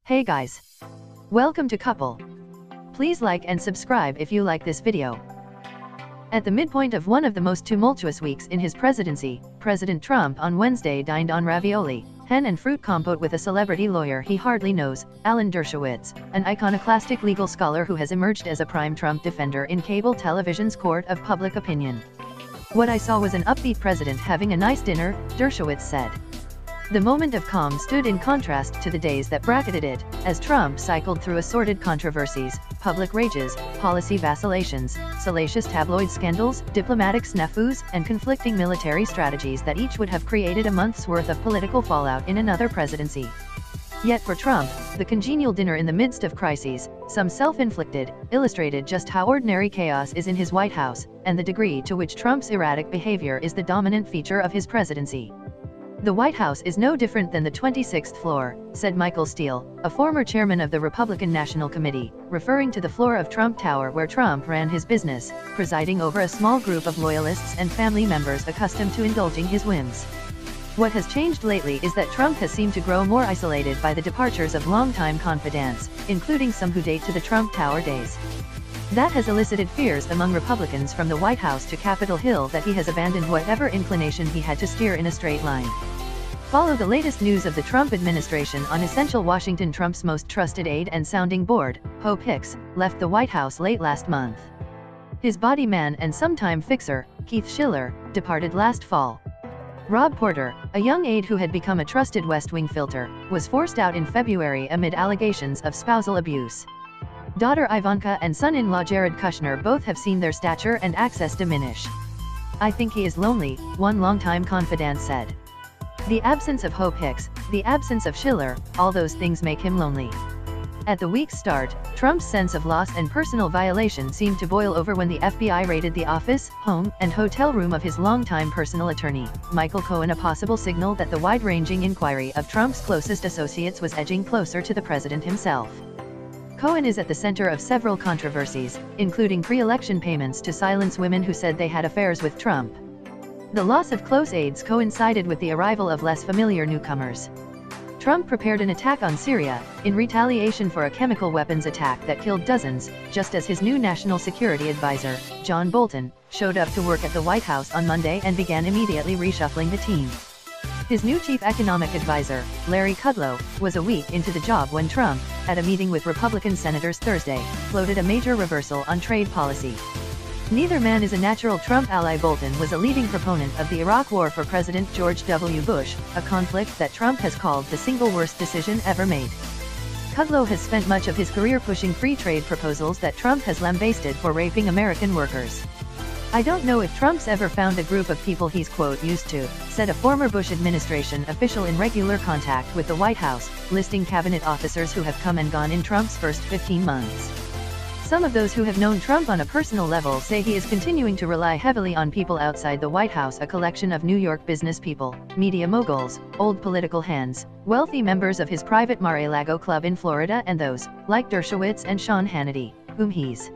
Hey guys! Welcome to Couple. Please like and subscribe if you like this video. At the midpoint of one of the most tumultuous weeks in his presidency, President Trump on Wednesday dined on ravioli, hen and fruit compote with a celebrity lawyer he hardly knows, Alan Dershowitz, an iconoclastic legal scholar who has emerged as a prime Trump defender in cable television's court of public opinion. "What I saw was an upbeat president having a nice dinner," Dershowitz said. The moment of calm stood in contrast to the days that bracketed it, as Trump cycled through assorted controversies, public rages, policy vacillations, salacious tabloid scandals, diplomatic snafus, and conflicting military strategies that each would have created a month's worth of political fallout in another presidency. Yet for Trump, the congenial dinner in the midst of crises, some self-inflicted, illustrated just how ordinary chaos is in his White House, and the degree to which Trump's erratic behavior is the dominant feature of his presidency. "The White House is no different than the 26th floor," said Michael Steele, a former chairman of the Republican National Committee, referring to the floor of Trump Tower where Trump ran his business, presiding over a small group of loyalists and family members accustomed to indulging his whims. What has changed lately is that Trump has seemed to grow more isolated by the departures of longtime confidants, including some who date to the Trump Tower days. That has elicited fears among Republicans from the White House to Capitol Hill that he has abandoned whatever inclination he had to steer in a straight line. Follow the latest news of the Trump administration on Essential Washington. Trump's most trusted aide and sounding board, Hope Hicks, left the White House late last month. His body man and sometime fixer, Keith Schiller, departed last fall. Rob Porter, a young aide who had become a trusted West Wing filter, was forced out in February amid allegations of spousal abuse. Daughter Ivanka and son-in-law Jared Kushner both have seen their stature and access diminish. "I think he is lonely," one longtime confidant said. The absence of Hope Hicks, the absence of Schiller, all those things make him lonely. At the week's start, Trump's sense of loss and personal violation seemed to boil over when the FBI raided the office, home, and hotel room of his longtime personal attorney, Michael Cohen, a possible signal that the wide-ranging inquiry of Trump's closest associates was edging closer to the president himself. Cohen is at the center of several controversies, including pre-election payments to silence women who said they had affairs with Trump. The loss of close aides coincided with the arrival of less familiar newcomers. Trump prepared an attack on Syria, in retaliation for a chemical weapons attack that killed dozens, just as his new national security advisor, John Bolton, showed up to work at the White House on Monday and began immediately reshuffling the team. His new chief economic advisor, Larry Kudlow, was a week into the job when Trump, at a meeting with Republican senators Thursday, floated a major reversal on trade policy. Neither man is a natural Trump ally. Bolton was a leading proponent of the Iraq War for President George W. Bush, a conflict that Trump has called the single worst decision ever made. Kudlow has spent much of his career pushing free trade proposals that Trump has lambasted for raping American workers. "I don't know if Trump's ever found a group of people he's, quote, used to," said a former Bush administration official in regular contact with the White House, listing cabinet officers who have come and gone in Trump's first 15 months. Some of those who have known Trump on a personal level say he is continuing to rely heavily on people outside the White House, a collection of New York business people, media moguls, old political hands, wealthy members of his private Mar-a-Lago club in Florida, and those, like Dershowitz and Sean Hannity, whom he's